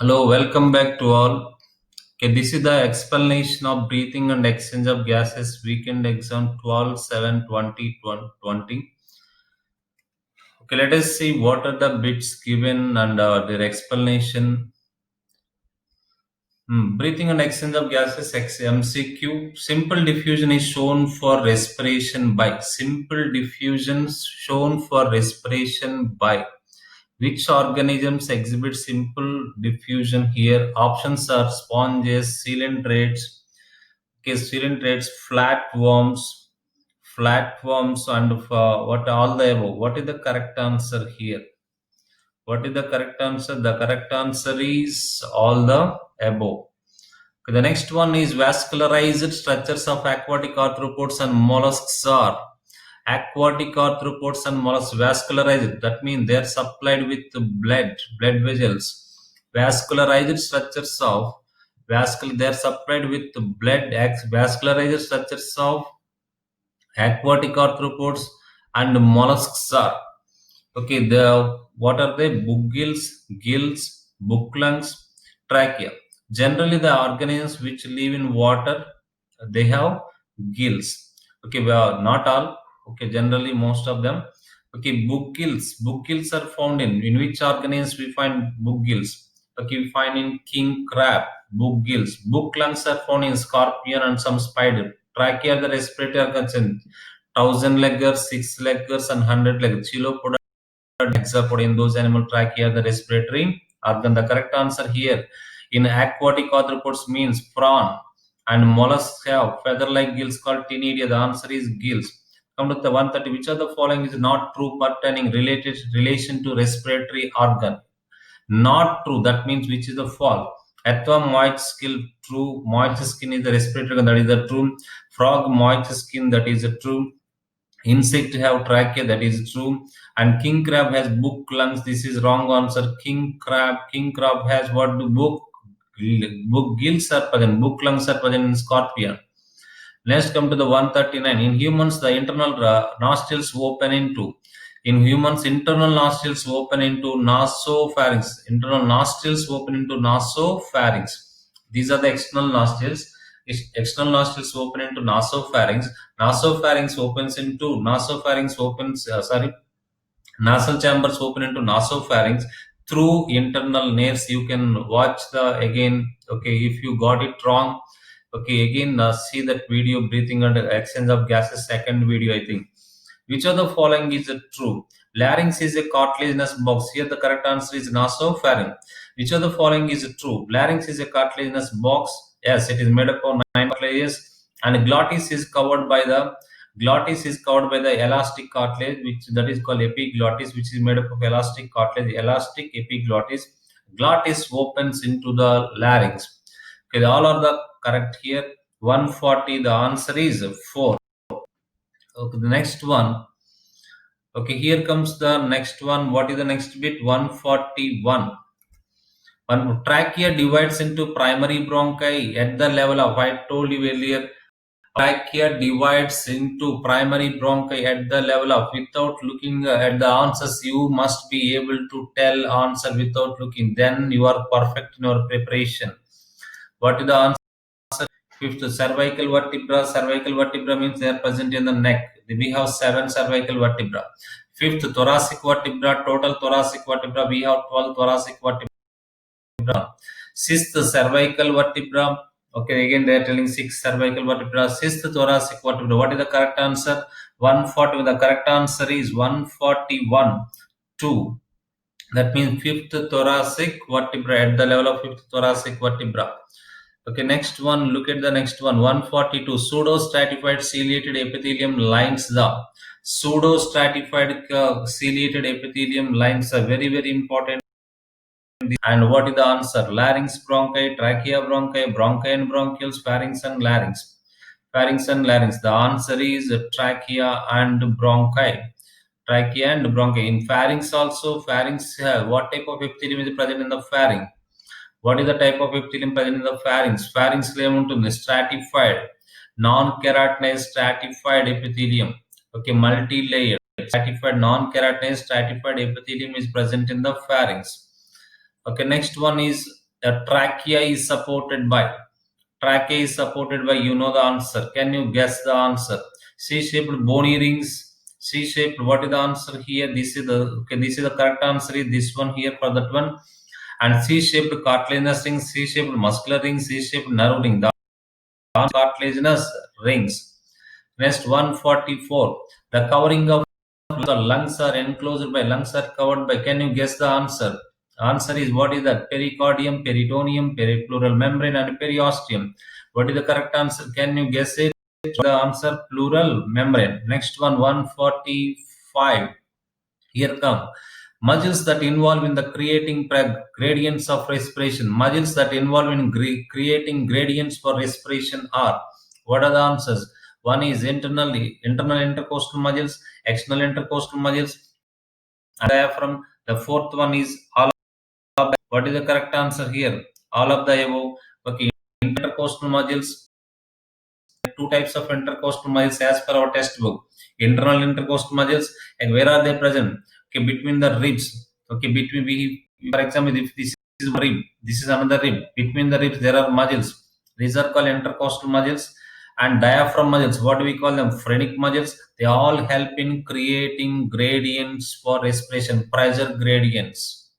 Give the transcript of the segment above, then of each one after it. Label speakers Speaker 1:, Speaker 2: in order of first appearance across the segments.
Speaker 1: Hello, welcome back to all. Okay, this is the explanation of breathing and exchange of gases weekend exam 12/7/2020. Okay, let us see what are the bits given and their explanation. Breathing and exchange of gases MCQ. Simple diffusion is shown for respiration by. Simple diffusion shown for respiration by. Which organisms exhibit simple diffusion here? Options are sponges, coelentrates, coelentrates, flatworms, and what all the above. What is the correct answer here? What is the correct answer? The correct answer is all the above. Okay, the next one is vascularized structures of aquatic arthropods and mollusks are. Aquatic arthropods and mollusks vascularized. That means they are supplied with blood vessels. Vascularized structures of they are supplied with blood. Vascularized structures of aquatic arthropods and mollusks are. Okay, what are they? Book gills, book lungs, trachea. Generally, the organisms which live in water, they have gills. Okay, well, not all. Okay, generally most of them. Okay, book gills. Book gills are found in which organisms we find book gills? Okay, we find in king crab, book gills. Book lungs are found in scorpion and some spider. Trachea, the respiratory organs, thousand leggers, six leggers, and hundred leggers. Chilopoda hexapod in those animal trachea, the respiratory organ. The correct answer here in aquatic arthropods means prawn, and mollusks have feather-like gills called ctenidia. The answer is gills. Come to the 130. Which of the following is not true pertaining related relation to respiratory organ? Not true. That means which is the false. Earthworm moist skin true. Moist skin is the respiratory organ. That is the true. Frog moist skin. That is the true. Insect have trachea, that is true. And king crab has book lungs. This is wrong answer. King crab has what? Book gills are present. Book lungs are present in scorpion. Next, come to the 139. In humans, the internal nostrils open into. In humans, internal nostrils open into nasopharynx. Internal nostrils open into nasopharynx. These are the external nostrils. External nostrils open into nasopharynx. Nasal chambers open into nasopharynx through internal nerves. You can watch the again. Okay, if you got it wrong, okay, again see that video, breathing and exchange of gases, second video, I think. Which of the following is true? Larynx is a cartilaginous box. Here the correct answer is nasopharynx. Which of the following is true? Larynx is a cartilaginous box. Yes, it is made up of 9 cartilages, and glottis is covered by the elastic cartilage, which that is called epiglottis, which is made up of elastic cartilage, elastic epiglottis. Glottis opens into the larynx. Okay, all are the correct here. 140. The answer is 4. Okay, the next one. Okay, here comes the next one. What is the next bit? 141. One trachea divides into primary bronchi at the level of, I told you earlier, trachea divides into primary bronchi at the level of, without looking at the answers, you must be able to tell answer without looking. Then you are perfect in your preparation. What is the answer? Fifth, cervical vertebra. Cervical vertebra means they are present in the neck. We have 7 cervical vertebra. Fifth, thoracic vertebra. Total thoracic vertebra, we have 12 thoracic vertebra. Sixth, cervical vertebra. Okay, again they are telling 6 cervical vertebra. Sixth, thoracic vertebra. What is the correct answer? 140. The correct answer is 141. 2. That means fifth thoracic vertebra, at the level of fifth thoracic vertebra. Okay, next one. Look at the next one. 142. Pseudostratified ciliated epithelium lines the. Pseudostratified ciliated epithelium lines are very, very important. And what is the answer? Larynx, bronchi, trachea, bronchi, bronchi and bronchioles, pharynx and larynx. Pharynx and larynx. The answer is trachea and bronchi. Trachea and bronchi. In pharynx also, what type of epithelium is present in the pharynx? What is the type of epithelium present in the pharynx? Pharynx is stratified, non-keratinized stratified epithelium. Okay, multi-layered, stratified, non-keratinized stratified epithelium is present in the pharynx. Okay, next one is The trachea is supported by. Trachea is supported by. You know the answer. Can you guess the answer? C-shaped bony rings. C-shaped. What is the answer here? This is the okay. This is the correct answer. Is this one here for that one? And C-shaped cartilaginous rings. C-shaped muscular rings. C-shaped nerve ring. The cartilaginous rings. Next 144. The covering of the lungs are enclosed by. Lungs are covered by. Can you guess the answer? Answer is what is that? Pericardium, peritoneum, peripleural membrane, and periosteum. What is the correct answer? Can you guess it? The answer pleural membrane. Next one 145. Here come muscles that involve in the creating gradients of respiration. Muscles that involve in creating gradients for respiration are. What are the answers? One is internal intercostal muscles, external intercostal muscles, and diaphragm. The fourth one is all of. What is the correct answer here? All of the above. Okay, intercostal muscles. Two types of intercostal muscles as per our textbook. Internal intercostal muscles, and where are they present? Okay, between the ribs. Okay, between for example, if this is one rib, this is another rib. Between the ribs, there are muscles. These are called intercostal muscles. And diaphragm muscles, what do we call them? Phrenic muscles. They all help in creating gradients for respiration, pressure gradients.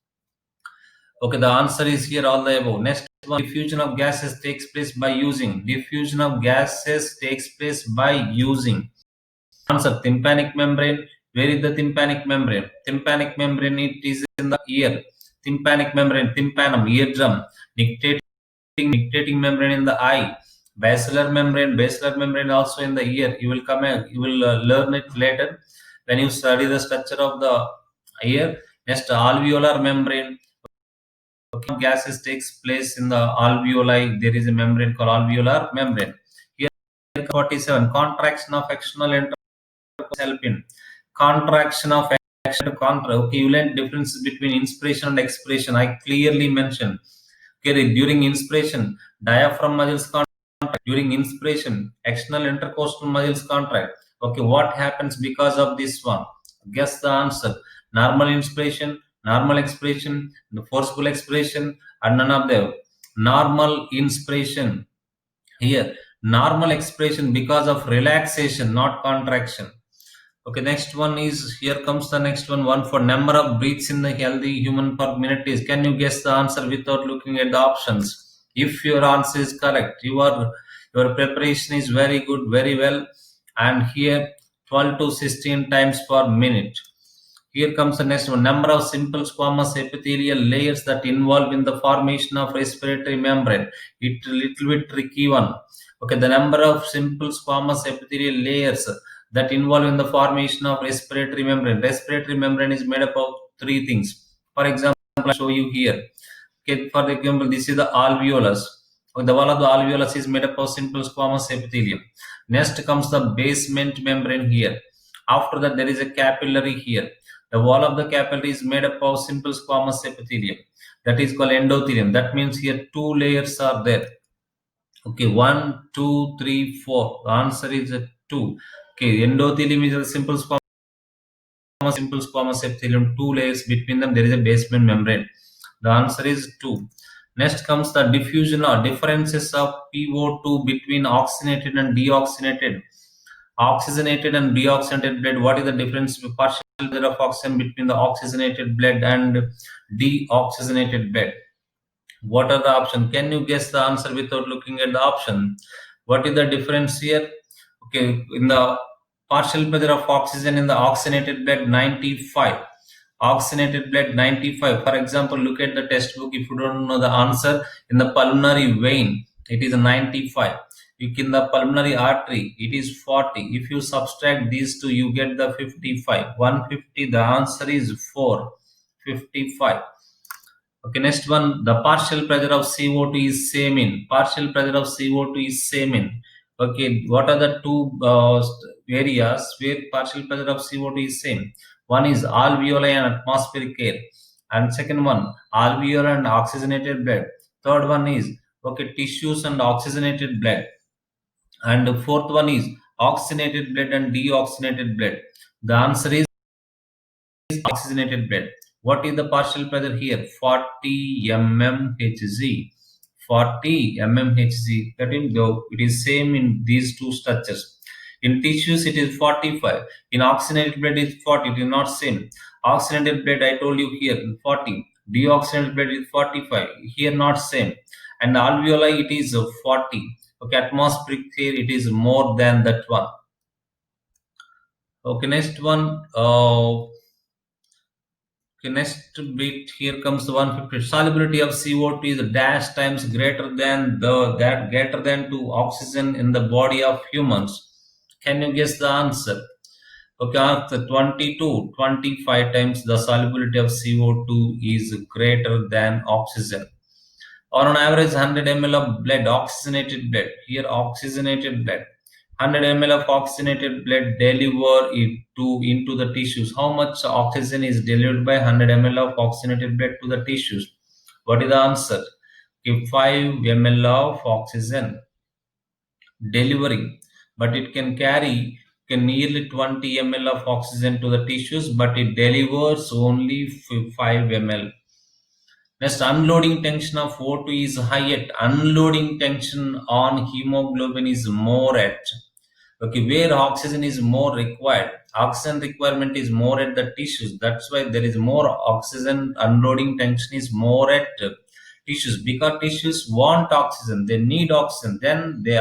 Speaker 1: Okay, the answer is here all the above. Next one, diffusion of gases takes place by using. Diffusion of gases takes place by using. Answer, tympanic membrane. Where is the tympanic membrane? Tympanic membrane, it is in the ear. Tympanic membrane, tympanum, eardrum. Nictitating membrane in the eye. Basilar membrane also in the ear. You will learn it later when you study the structure of the ear. Next, alveolar membrane. Gases takes place in the alveoli. There is a membrane called alveolar membrane. Here 47. Contraction of external intercourse help in. Contraction of external contra. Okay, you learn differences between inspiration and expiration. I clearly mentioned. Okay, during inspiration, diaphragm muscles contract. During inspiration, external intercostal muscles contract. Okay, what happens because of this one? Guess the answer. Normal inspiration, normal expiration, the forceful expiration, and none of them. Normal inspiration. Here, normal expiration because of relaxation, not contraction. Okay, next one is, here comes the next one. One for number of breaths in the healthy human per minute is. Can you guess the answer without looking at the options? If your answer is correct, your preparation is very good, very well. And here 12 to 16 times per minute. Here comes the next one. Number of simple squamous epithelial layers that involve in the formation of respiratory membrane. It's a little bit tricky one. Okay, the number of simple squamous epithelial layers that involve in the formation of respiratory membrane. Respiratory membrane is made up of three things. For example, I'll show you here. Okay, for example, this is the alveolus. The wall of the alveolus is made up of simple squamous epithelium. Next comes the basement membrane here. After that, there is a capillary here. The wall of the capillary is made up of simple squamous epithelium. That is called endothelium. That means here two layers are there. Okay, 1, 2, 3, 4. The answer is 2. Okay, endothelium is a simple squamous epithelium. Two layers between them. There is a basement membrane. The answer is 2. Next comes the diffusion or differences of PO2 between oxygenated and deoxygenated. Oxygenated and deoxygenated blood. What is the difference? Partial pressure of oxygen between the oxygenated blood and deoxygenated blood. What are the options? Can you guess the answer without looking at the option? What is the difference here? Okay, in the partial pressure of oxygen in the oxygenated blood 95. Oxygenated blood 95. For example, look at the textbook. If you don't know the answer, in the pulmonary vein, it is 95. In the pulmonary artery, it is 40. If you subtract these two, you get the 55. 150. The answer is 4. 55. Okay, next one. The partial pressure of CO2 is same in. Partial pressure of CO2 is same in. Okay, what are the two areas where partial pressure of CO2 is same? One is alveoli and atmospheric air, and second one alveolar and oxygenated blood. Third one is okay tissues and oxygenated blood, and the fourth one is oxygenated blood and deoxygenated blood. The answer is oxygenated blood. What is the partial pressure here? 40 mmHg. 40 mmHg. That means it is same in these two structures. In tissues, it is 45. In oxygenated blood, it is 40. It is not same. Oxygenated blood, I told you here, 40. Deoxygenated blood is 45. Here, not same. And alveoli, it is 40. Okay, atmospheric here, it is more than that one. Okay, next one. Okay, next bit here comes the 150. Solubility of CO2 is dash times greater than greater than to oxygen in the body of humans. Can you guess the answer? Okay, answer 22, 25 times the solubility of CO2 is greater than oxygen. Or on average 100 ml of blood, oxygenated blood. Here oxygenated blood. 100 ml of oxygenated blood deliver it into the tissues. How much oxygen is delivered by 100 ml of oxygenated blood to the tissues? What is the answer? If 5 ml of oxygen delivering, but it can carry nearly 20 ml of oxygen to the tissues, but it delivers only 5 ml. Next, unloading tension of O2 is high at unloading tension on hemoglobin is more at. Okay, where oxygen is more required, oxygen requirement is more at the tissues. That's why there is more oxygen. Unloading tension is more at tissues because tissues want oxygen. They need oxygen. Then they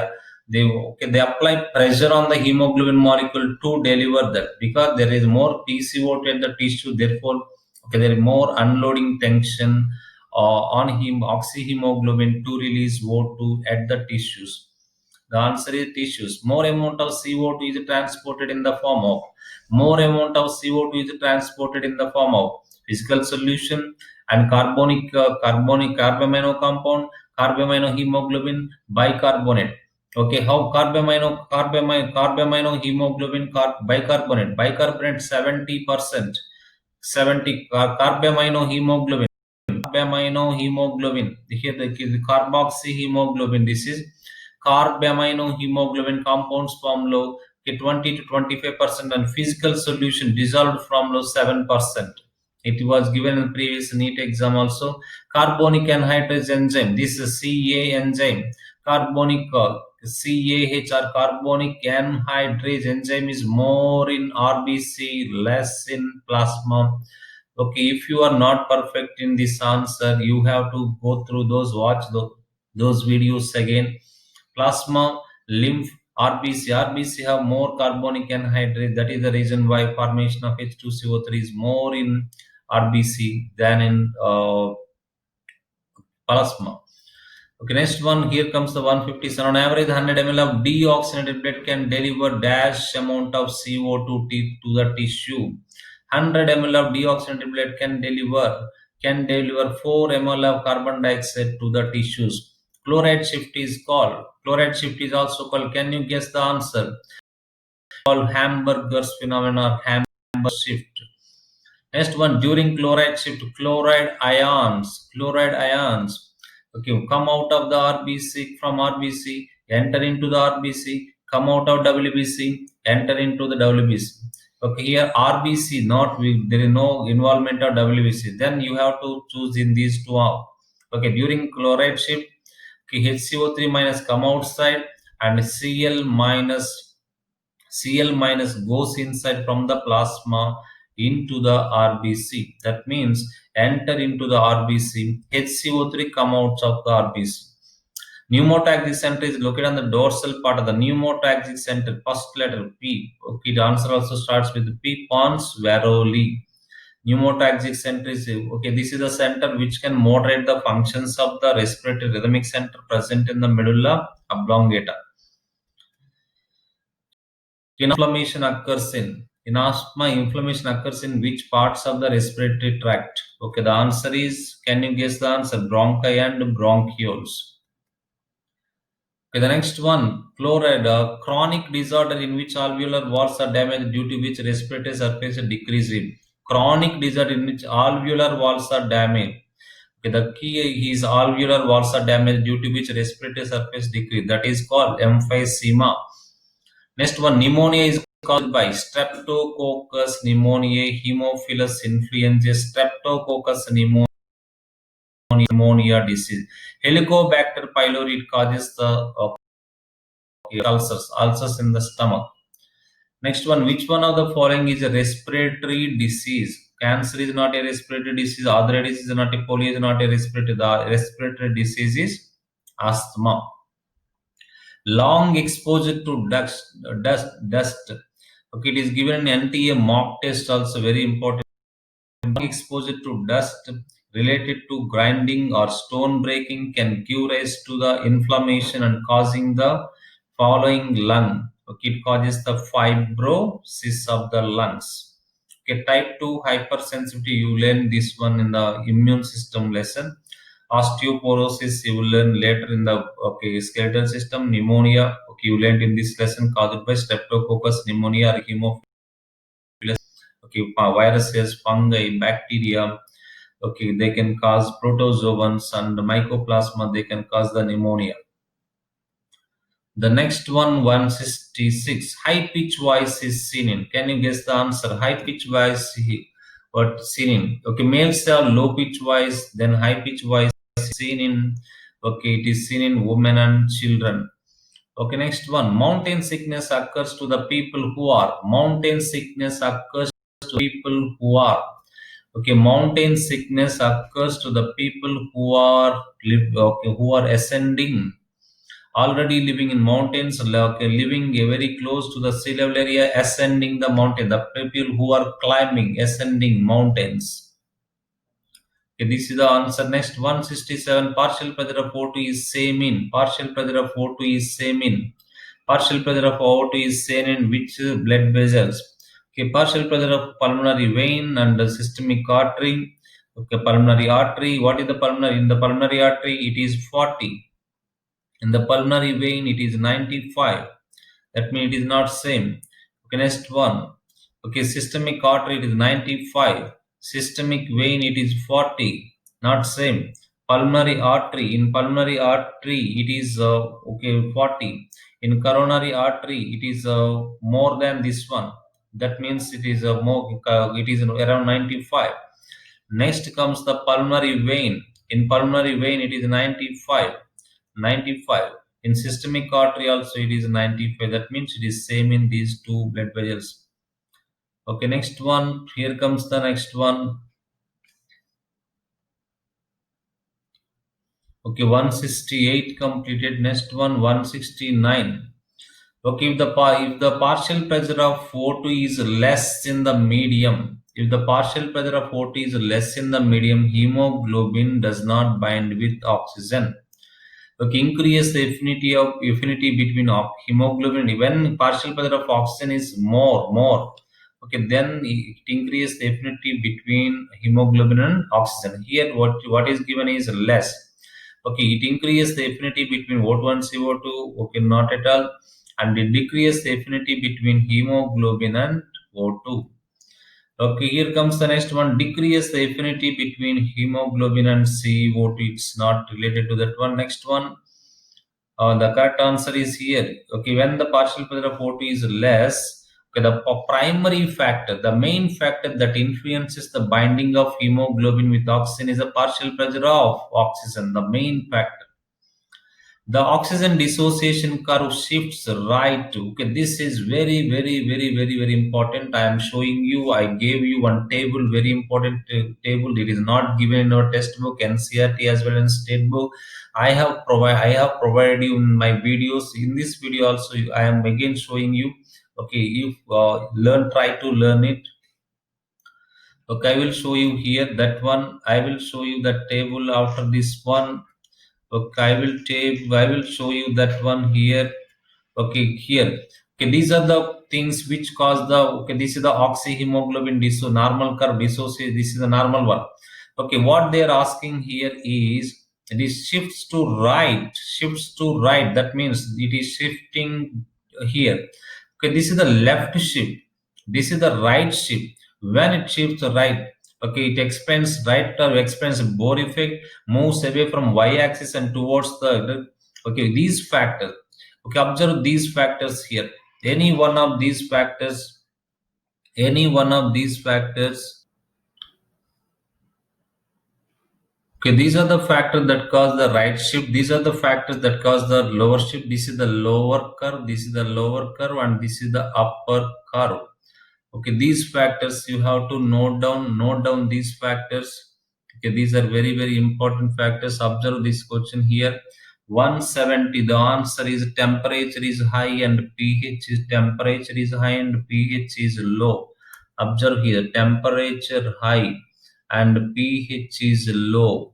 Speaker 1: apply pressure on the hemoglobin molecule to deliver that because there is more PCO2 at the tissue. Therefore, okay, there is more unloading tension on oxyhemoglobin to release O2 at the tissues. The answer is tissues. More amount of CO2 is transported in the form of physical solution and carbamino compound, carbamino hemoglobin, bicarbonate. Okay, how carbamino hemoglobin bicarbonate 70%, 70 carbamino hemoglobin. Here the carboxyhemoglobin. This is carbaminohemoglobin compounds form low 20 to 25% and physical solution dissolved from low 7%. It was given in previous NEET exam also. Carbonic anhydrase enzyme. This is CA enzyme. Carbonic CAH or carbonic anhydrase enzyme is more in RBC, less in plasma. Okay, if you are not perfect in this answer, you have to go through watch those videos again. Plasma, lymph, RBC have more carbonic anhydrase. That is the reason why formation of H2CO3 is more in RBC than in plasma. Okay, next one, here comes the 157. On average, 100 ml of deoxygenated blood can deliver dash amount of CO2 to the tissue. 100 ml of deoxygenated blood can deliver 4 ml of carbon dioxide to the tissues. Chloride shift is also called, can you guess the answer? Called Hamburger's phenomenon or Hamburg shift. Next one, during chloride shift, chloride ions, okay, come out of the RBC, from RBC, enter into the RBC, come out of WBC, enter into the WBC. Okay, here RBC, there is no involvement of WBC. Then you have to choose in these two. Okay, during chloride shift, okay, HCO3 minus come outside and Cl minus goes inside from the plasma into the RBC. That means enter into the RBC, HCO3 come out of the RBC. Pneumotaxic center is located on the dorsal part of the pneumotaxic center, first letter P. Okay, the answer also starts with P. Pons Varolii. Pneumotaxic center is, okay, this is the center which can moderate the functions of the respiratory rhythmic center present in the medulla oblongata. Inflammation occurs in asthma. Inflammation occurs in which parts of the respiratory tract? Okay, the answer is, can you guess the answer? Bronchi and bronchioles. Okay, the next one, chloride, chronic disorder in which alveolar walls are damaged due to which respiratory surface decreases. Chronic disorder in which alveolar walls are damaged. Okay, the key is alveolar walls are damaged due to which respiratory surface decrease. That is called emphysema. Next one, pneumonia is caused by Streptococcus pneumoniae, Haemophilus influenzae, Streptococcus pneumonia disease. Helicobacter pylori causes the ulcers in the stomach. Next one, which one of the following is a respiratory disease? Cancer is not a respiratory disease, arthritis is not a, polio is not a respiratory. The respiratory disease is asthma. Long exposure to dust. Okay, it is given in NTA mock test also, very important. Exposure to dust related to grinding or stone breaking can give rise to the inflammation and causing the following lung. Okay, it causes the fibrosis of the lungs. Okay, type 2 hypersensitivity, you learn this one in the immune system lesson. Osteoporosis, you will learn later in the skeletal system. Pneumonia, okay, you learned in this lesson, caused by Streptococcus pneumonia or Haemophilus. Okay, viruses, fungi, bacteria, okay, they can cause protozoans, and mycoplasma, they can cause the pneumonia. The next one, 166, high pitch voice is seen in. Can you guess the answer? High pitch voice, what seen in? Okay, males have low pitch voice, then high pitch voice is seen in. Okay, it is seen in women and children. Okay, next one, mountain sickness occurs to the people who are. Mountain sickness occurs to people who are. Okay, mountain sickness occurs to the people who are who are ascending, already living in mountains, living very close to the sea level area, ascending the mountain. The people who are climbing, ascending mountains. Okay, this is the answer. Next, 167, partial pressure of O2 is same in. Partial pressure of O2 is same in. Partial pressure of O2 is same in which blood vessels? Okay, partial pressure of pulmonary vein and the systemic artery. Okay, pulmonary artery. What is the pulmonary? In the pulmonary artery, it is 40. In the pulmonary vein, it is 95. That means it is not same. Okay, next one. Okay, systemic artery, it is 95. Systemic vein, it is 40. Not same. Pulmonary artery. In pulmonary artery, it is 40. In coronary artery, it is more than this one. That means it is more. It is around 95. Next comes the pulmonary vein. In pulmonary vein, it is 95. 95. In systemic artery also it is 95. That means it is same in these two blood vessels. Okay, next one. Here comes the next one. Okay, 168 completed. Next one, 169. Okay, if the partial pressure of O2 is less in the medium, if the partial pressure of O2 is less in the medium, hemoglobin does not bind with oxygen. Okay, increase the affinity between hemoglobin. When partial pressure of oxygen is more, okay, then it increases the affinity between hemoglobin and oxygen. Here, what is given is less. Okay, it increases the affinity between O2 and CO2. Okay, not at all, and it decreases the affinity between hemoglobin and O2. Okay, here comes the next one. Decrease the affinity between hemoglobin and CO2. It's not related to that one. Next one. The correct answer is here. Okay, when the partial pressure of O2 is less, okay, the primary factor, the main factor that influences the binding of hemoglobin with oxygen is the partial pressure of oxygen, the main factor. The oxygen dissociation curve shifts right. Okay, this is very important. I am showing you. I gave you one table, very important table. It is not given in our textbook, NCERT as well as state book. I have provided you in my videos. In this video also, I am again showing you. Okay, if try to learn it. Okay, I will show you here that one. I will show you the table after this one. Okay, I will show you that one here. Okay, here. Okay, these are the things which cause the, okay, this is the oxyhemoglobin normal curve dissociate. This is the normal one. Okay, what they are asking here is this shifts to right, That means it is shifting here. Okay, this is the left shift. This is the right shift. When it shifts right, okay, it expands right or expands Bohr effect, moves away from y-axis and towards the, okay, these factors. Okay, observe these factors here. Any one of these factors, any one of these factors. Okay, these are the factors that cause the right shift. These are the factors that cause the lower shift. This is the lower curve. This is the lower curve, and this is the upper curve. Okay, these factors you have to note down. Note down these factors. Okay, these are very very important factors. Observe this question here. 170. The answer is temperature is high and pH is temperature is high and pH is low. Observe here, temperature high and pH is low.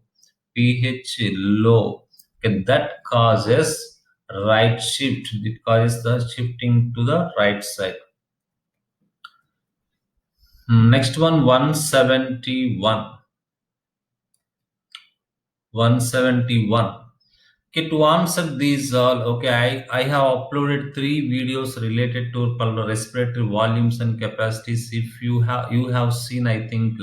Speaker 1: pH low. Okay, that causes right shift. It causes the shifting to the right side. Next one, 171. 171. Okay, to answer these all, okay, I have uploaded 3 videos related to respiratory volumes and capacities. If you have seen, I think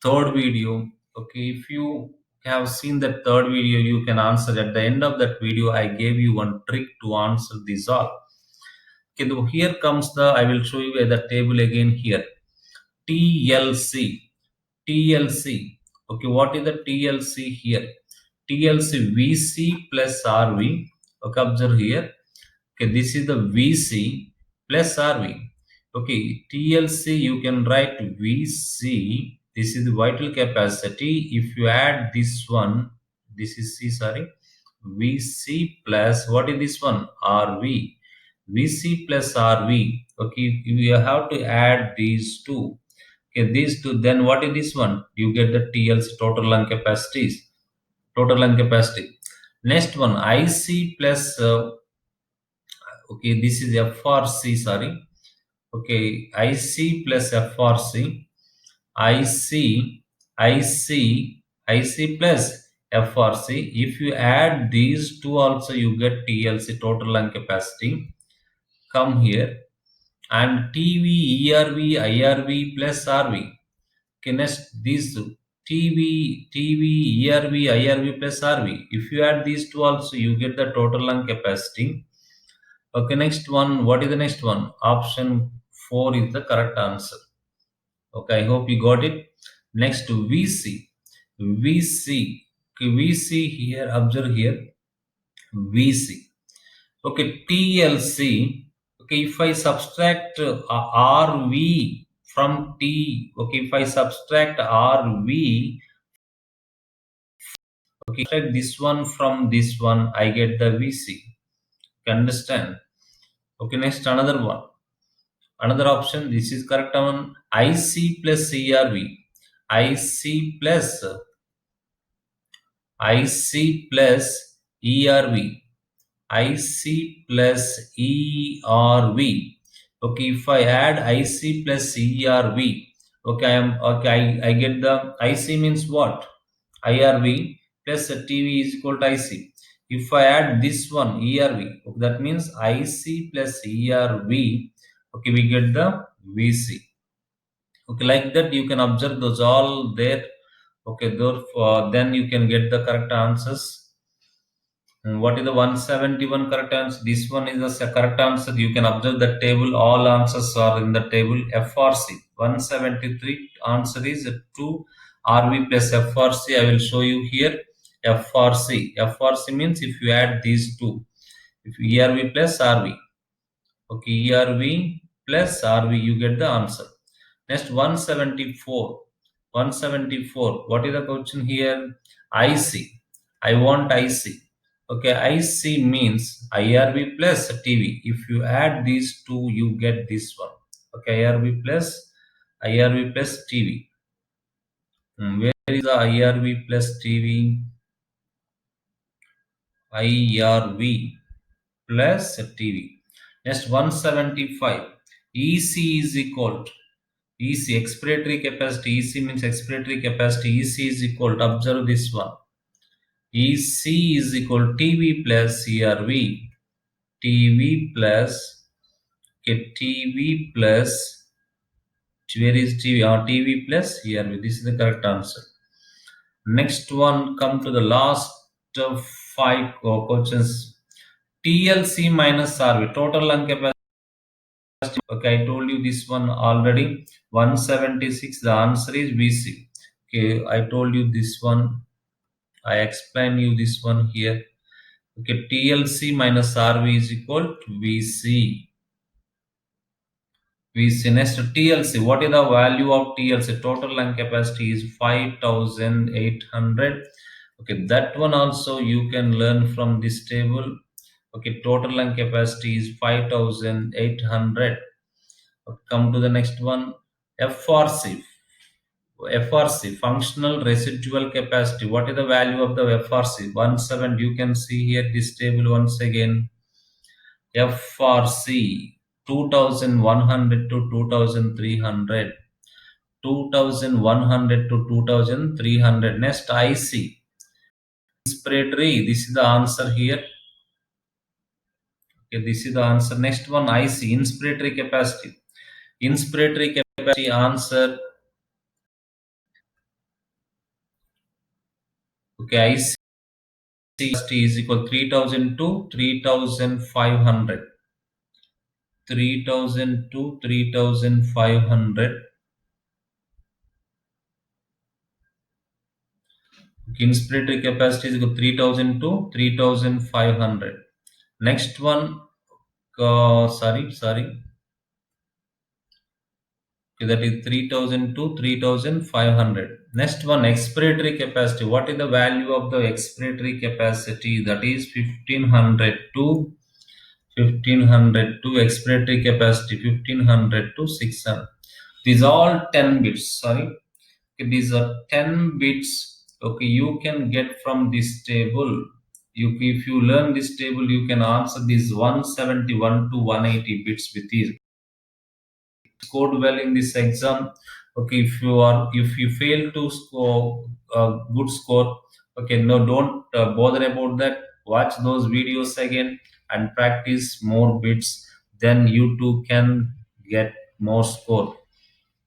Speaker 1: third video. Okay, if you have seen that third video, you can answer. At the end of that video, I gave you one trick to answer these all. Okay, here comes the, I will show you the table again here. TLC. TLC. Okay, what is the TLC here? TLC VC plus RV. Okay, observe here. Okay, this is the VC plus RV. Okay, TLC you can write VC. This is the vital capacity. If you add this one, this is C, sorry. VC plus what is this one? RV. VC plus RV. Okay, you have to add these two. Okay, these two. Then what is this one? You get the TLC, total lung capacities. Total lung capacity. Next one, IC plus okay, this is FRC, sorry. Okay, IC plus FRC. IC, IC, IC plus FRC. If you add these two also, you get TLC, total lung capacity. Come here. And TV, ERV, IRV plus RV. Okay, next these two. TV, ERV, IRV plus RV. If you add these two also, you get the total lung capacity. Okay, next one. What is the next one? Option 4 is the correct answer. Okay, I hope you got it. Next, VC. VC. Okay, VC here, observe here. VC. Okay, TLC. Okay, if I subtract RV from T, okay, if I subtract RV, okay, subtract this one from this one, I get the VC. You understand? Okay, next another one. Another option, this is correct one. IC plus CRV. IC plus IC plus ERV. IC plus ERV. Okay, if I add IC plus ERV, okay, I get the IC means what? IRV plus TV is equal to IC. If I add this one ERV, okay, that means IC plus ERV. Okay, we get the VC. Okay, like that you can observe those all there. Okay, therefore then you can get the correct answers. And what is the 171 correct answer? This one is the correct answer. You can observe the table. All answers are in the table. FRC 173 answer is 2 RV plus FRC. I will show you here. FRC. FRC means if you add these two, if ERV plus RV. Okay, ERV plus RV, you get the answer. Next 174. 174. What is the question here? IC. I want IC. Okay, IC means IRV plus TV. If you add these two, you get this one. Okay, IRV plus TV. Where is the IRV plus TV? IRV plus TV. Next 175. EC is equal to EC, expiratory capacity. EC means expiratory capacity. EC is equal to, observe this one. EC is equal to TV plus CRV. TV plus, okay, TV plus, where is TV? TV plus CRV. This is the correct answer. Next one, come to the last 5 questions. TLC minus RV, total lung capacity. Okay, I told you this one already. 176, the answer is VC. Okay, I told you this one. I explain you this one here. Okay, TLC minus RV is equal to VC. VC. Next, TLC. What is the value of TLC? Total lung capacity is 5,800. Okay, that one also you can learn from this table. Okay, total lung capacity is 5,800. Come to the next one. FRC. FRC, functional residual capacity. What is the value of the FRC? 17. You can see here this table once again. FRC 2100 to 2300. 2100 to 2300. Next, IC. Inspiratory. This is the answer here. Okay, this is the answer. Next one, IC. Inspiratory capacity. Inspiratory capacity answer. Okay, IC is equal 3000 to 3500. 3000 to 3500. Inspiratory capacity is equal 3000 to 3500. Next one, sorry. Okay, that is 3000 to 3500. Next one, expiratory capacity. What is the value of the expiratory capacity? That is 1500 to 1500 to expiratory capacity 1500 to 600. These are all 10 bits. Sorry, okay, these are 10 bits. Okay, you can get from this table. If you learn this table, you can answer these 171 to 180 bits with ease. Scored well in this exam. Okay, if you fail to score a good score, okay, no, don't bother about that. Watch those videos again and practice more bits, then you too can get more score.